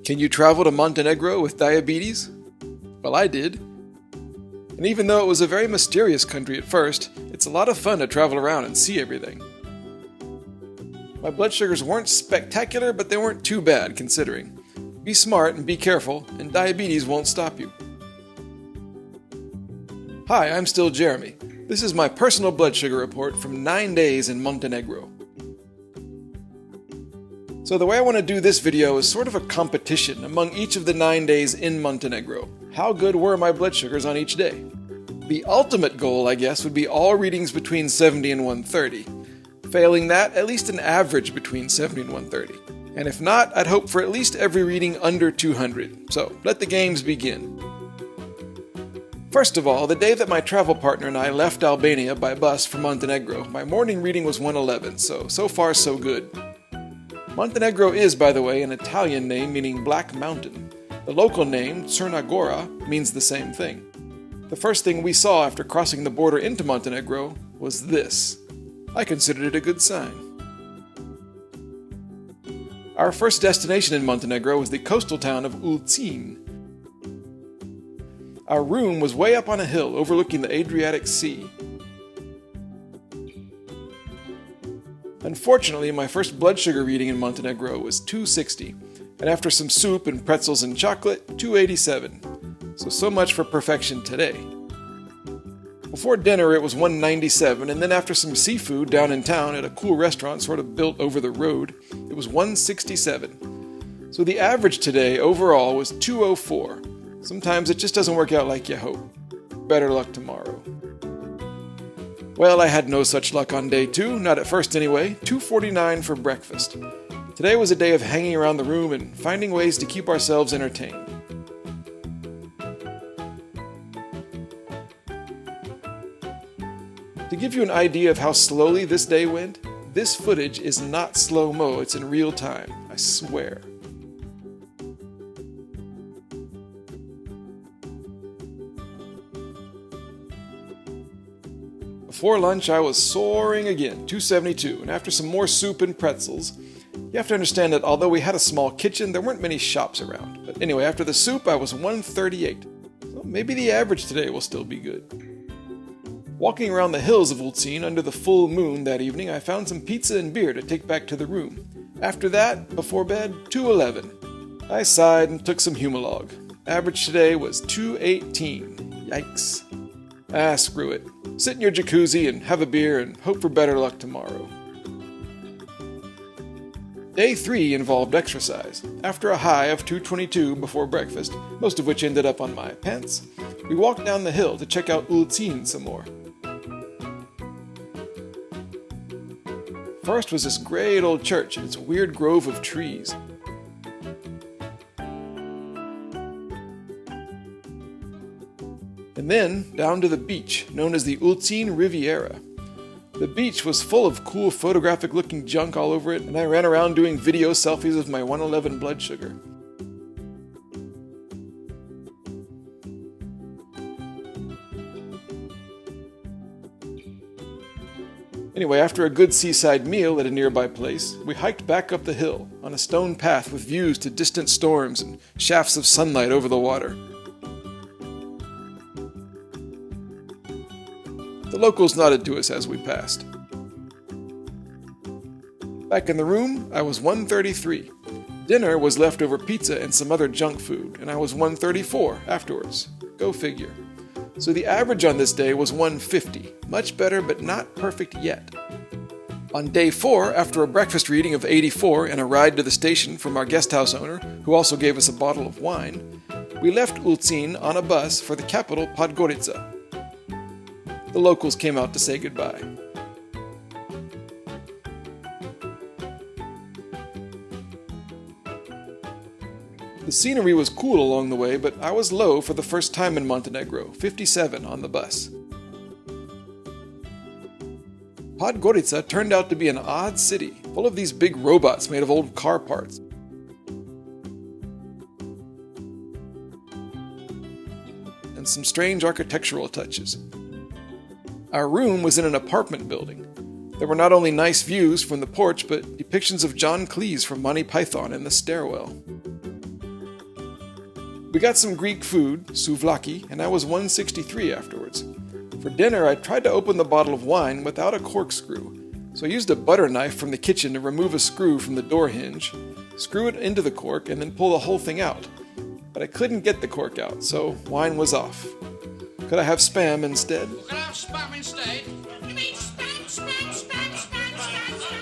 Can you travel to Montenegro with diabetes? Well, I did. And even though it was a very mysterious country at first, it's a lot of fun to travel around and see everything. My blood sugars weren't spectacular, but they weren't too bad considering. Be smart and be careful, and diabetes won't stop you. Hi, I'm still Jeremy. This is my personal blood sugar report from 9 days in Montenegro. So the way I want to do this video is sort of a competition among each of the 9 days in Montenegro. How good were my blood sugars on each day? The ultimate goal, I guess, would be all readings between 70 and 130. Failing that, at least an average between 70 and 130. And if not, I'd hope for at least every reading under 200. So let the games begin. First of all, the day that my travel partner and I left Albania by bus for Montenegro, my morning reading was 111, so far so good. Montenegro is, by the way, an Italian name meaning Black Mountain. The local name, Crna Gora, means the same thing. The first thing we saw after crossing the border into Montenegro was this. I considered it a good sign. Our first destination in Montenegro was the coastal town of Ulcinj. Our room was way up on a hill overlooking the Adriatic Sea. Unfortunately, my first blood sugar reading in Montenegro was 260, and after some soup and pretzels and chocolate, 287. So much for perfection today. Before dinner it was 197, and then after some seafood down in town at a cool restaurant sort of built over the road, it was 167. So the average today overall was 204. Sometimes it just doesn't work out like you hope. Better luck tomorrow. Well, I had no such luck on day 2, not at first anyway, 249 for breakfast. Today was a day of hanging around the room and finding ways to keep ourselves entertained. To give you an idea of how slowly this day went, this footage is not slow-mo, it's in real time, I swear. Before lunch, I was soaring again, 272, and after some more soup and pretzels, you have to understand that although we had a small kitchen, there weren't many shops around. But anyway, after the soup, I was 138. So maybe the average today will still be good. Walking around the hills of Ulcinj under the full moon that evening, I found some pizza and beer to take back to the room. After that, before bed, 211. I sighed and took some Humalog. Average today was 218. Yikes. Screw it. Sit in your jacuzzi and have a beer and hope for better luck tomorrow. Day 3 involved exercise. After a high of 222 before breakfast, most of which ended up on my pants, we walked down the hill to check out Ulcinj some more. First was this great old church and its weird grove of trees. And then down to the beach, known as the Ulsan Riviera. The beach was full of cool photographic looking junk all over it, and I ran around doing video selfies of my 111 blood sugar. Anyway, after a good seaside meal at a nearby place, we hiked back up the hill on a stone path with views to distant storms and shafts of sunlight over the water. The locals nodded to us as we passed. Back in the room, I was 133. Dinner was leftover pizza and some other junk food, and I was 134 afterwards. Go figure. So the average on this day was 150. Much better, but not perfect yet. On day 4, after a breakfast reading of 84 and a ride to the station from our guest house owner, who also gave us a bottle of wine, we left Ulcinj on a bus for the capital Podgorica. The locals came out to say goodbye. The scenery was cool along the way, but I was low for the first time in Montenegro, 57 on the bus. Podgorica turned out to be an odd city, full of these big robots made of old car parts. And some strange architectural touches. Our room was in an apartment building. There were not only nice views from the porch, but depictions of John Cleese from Monty Python in the stairwell. We got some Greek food, souvlaki, and I was 163 afterwards. For dinner, I tried to open the bottle of wine without a corkscrew, so I used a butter knife from the kitchen to remove a screw from the door hinge, screw it into the cork, and then pull the whole thing out. But I couldn't get the cork out, so wine was off. Could I have spam instead? Could I have spam instead? You mean spam?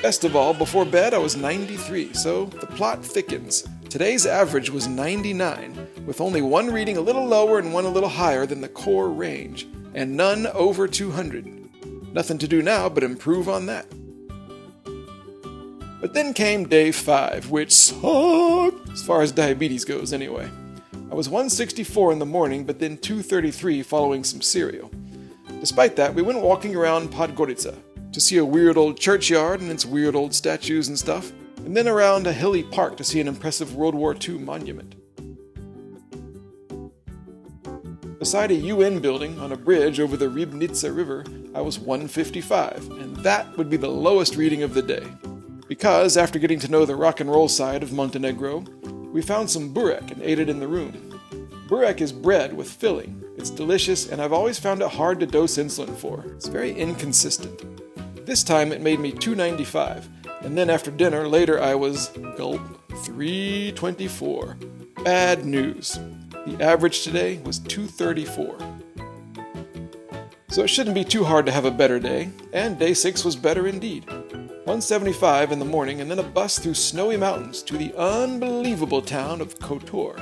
Best of all, before bed I was 93, so the plot thickens. Today's average was 99, with only one reading a little lower and one a little higher than the core range, and none over 200. Nothing to do now but improve on that. But then came day 5, which sucked, as far as diabetes goes anyway. I was 164 in the morning, but then 233 following some cereal. Despite that, we went walking around Podgorica to see a weird old churchyard and its weird old statues and stuff, and then around a hilly park to see an impressive World War II monument. Beside a UN building on a bridge over the Ribnica River, I was 155, and that would be the lowest reading of the day. Because, after getting to know the rock and roll side of Montenegro, we found some burek and ate it in the room. Burek is bread with filling. It's delicious, and I've always found it hard to dose insulin for. It's very inconsistent. This time it made me 295, and then after dinner later I was, gulp, 324. Bad news. The average today was 234. So it shouldn't be too hard to have a better day, and day 6 was better indeed. 175 in the morning, and then a bus through snowy mountains to the unbelievable town of Kotor.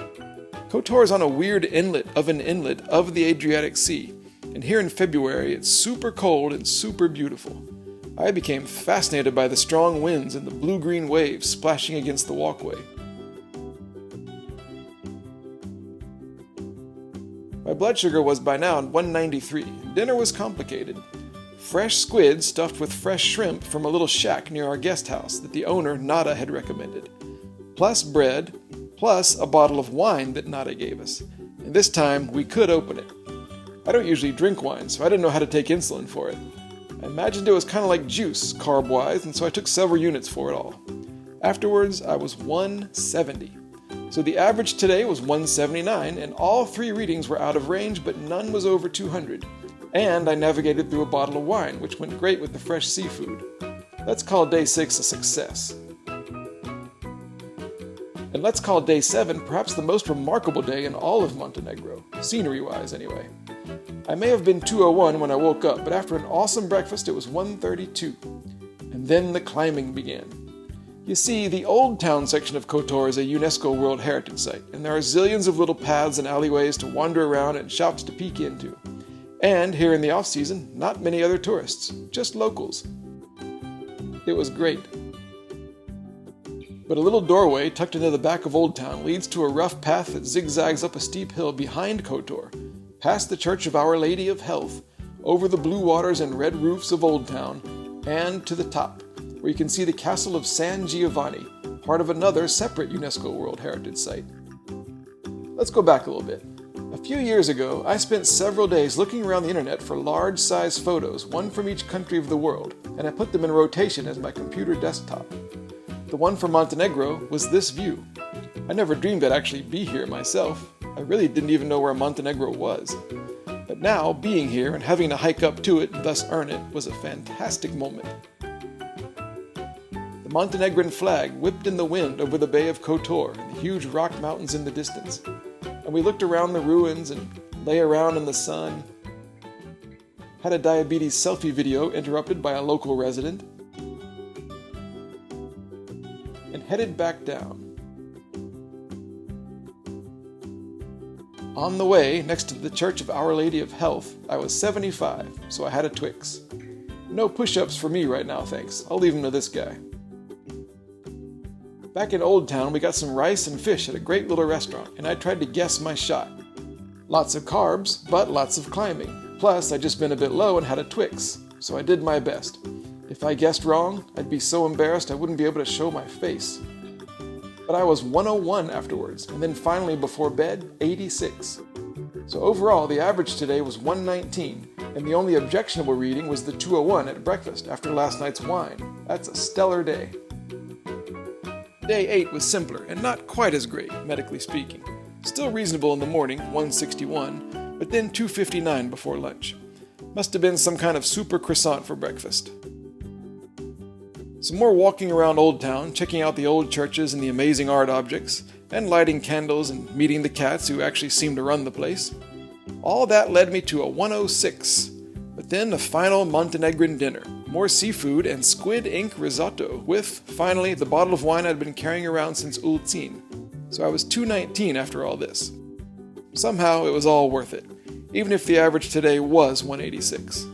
Kotor is on a weird inlet of the Adriatic Sea, and here in February it's super cold and super beautiful. I became fascinated by the strong winds and the blue-green waves splashing against the walkway. My blood sugar was by now 193, and dinner was complicated. Fresh squid stuffed with fresh shrimp from a little shack near our guest house that the owner, Nada, had recommended. Plus bread, plus a bottle of wine that Nada gave us. And this time, we could open it. I don't usually drink wine, so I didn't know how to take insulin for it. I imagined it was kind of like juice, carb-wise, and so I took several units for it all. Afterwards, I was 170. So the average today was 179, and all 3 readings were out of range, but none was over 200. And I navigated through a bottle of wine, which went great with the fresh seafood. Let's call day 6 a success. And let's call day 7 perhaps the most remarkable day in all of Montenegro, scenery-wise anyway. I may have been 201 when I woke up, but after an awesome breakfast it was 132. And then the climbing began. You see, the Old Town section of Kotor is a UNESCO World Heritage Site, and there are zillions of little paths and alleyways to wander around and shops to peek into. And here in the off-season, not many other tourists, just locals. It was great. But a little doorway tucked into the back of Old Town leads to a rough path that zigzags up a steep hill behind Kotor, past the Church of Our Lady of Health, over the blue waters and red roofs of Old Town, and to the top, where you can see the castle of San Giovanni, part of another separate UNESCO World Heritage Site. Let's go back a little bit. A few years ago, I spent several days looking around the internet for large-size photos, one from each country of the world, and I put them in rotation as my computer desktop. The one for Montenegro was this view. I never dreamed I'd actually be here myself. I really didn't even know where Montenegro was. But now, being here and having to hike up to it and thus earn it was a fantastic moment. The Montenegrin flag whipped in the wind over the Bay of Kotor and the huge rock mountains in the distance. And we looked around the ruins and lay around in the sun. Had a diabetes selfie video interrupted by a local resident. And headed back down. On the way, next to the Church of Our Lady of Health, I was 75, so I had a Twix. No push-ups for me right now, thanks. I'll leave them to this guy. Back in Old Town, we got some rice and fish at a great little restaurant, and I tried to guess my shot. Lots of carbs, but lots of climbing. Plus, I'd just been a bit low and had a Twix, so I did my best. If I guessed wrong, I'd be so embarrassed I wouldn't be able to show my face. But I was 101 afterwards, and then finally before bed, 86. So overall, the average today was 119, and the only objectionable reading was the 201 at breakfast after last night's wine. That's a stellar day. Day 8 was simpler and not quite as great, medically speaking. Still reasonable in the morning, 161, but then 259 before lunch. Must have been some kind of super croissant for breakfast. Some more walking around Old Town, checking out the old churches and the amazing art objects, and lighting candles and meeting the cats who actually seem to run the place. All that led me to a 106, but then a final Montenegrin dinner. More seafood and squid ink risotto with, finally, the bottle of wine I'd been carrying around since Ulcinj. So I was 219 after all this. Somehow it was all worth it, even if the average today was 186.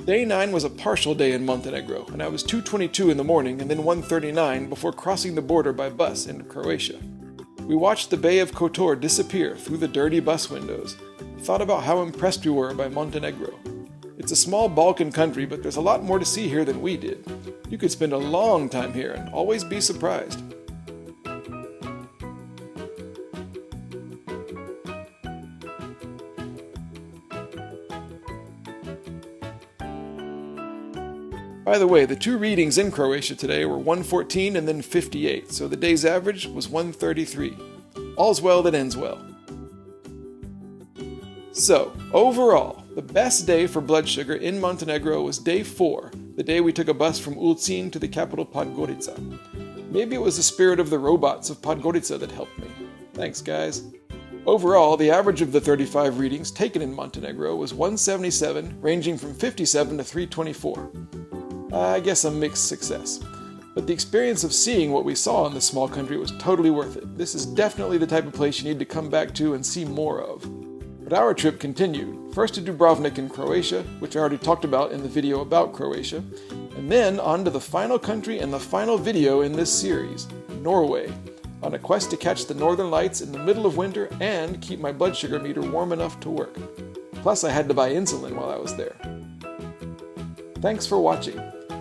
Day 9 was a partial day in Montenegro, and I was 222 in the morning and then 139 before crossing the border by bus into Croatia. We watched the Bay of Kotor disappear through the dirty bus windows and thought about how impressed we were by Montenegro. It's a small Balkan country, but there's a lot more to see here than we did. You could spend a long time here and always be surprised. By the way, the two readings in Croatia today were 114 and then 58, so the day's average was 133. All's well that ends well. So, overall, the best day for blood sugar in Montenegro was day 4, the day we took a bus from Ulcinj to the capital Podgorica. Maybe it was the spirit of the robots of Podgorica that helped me. Thanks, guys. Overall, the average of the 35 readings taken in Montenegro was 177, ranging from 57 to 324. I guess a mixed success. But the experience of seeing what we saw in this small country was totally worth it. This is definitely the type of place you need to come back to and see more of. But our trip continued, first to Dubrovnik in Croatia, which I already talked about in the video about Croatia, and then on to the final country and the final video in this series, Norway, on a quest to catch the northern lights in the middle of winter and keep my blood sugar meter warm enough to work. Plus I had to buy insulin while I was there. Thanks for watching.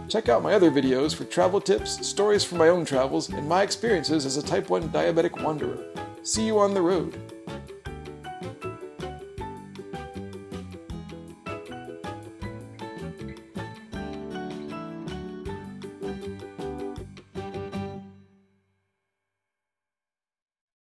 Check out my other videos for travel tips, stories from my own travels, and my experiences as a type 1 diabetic wanderer. See you on the road.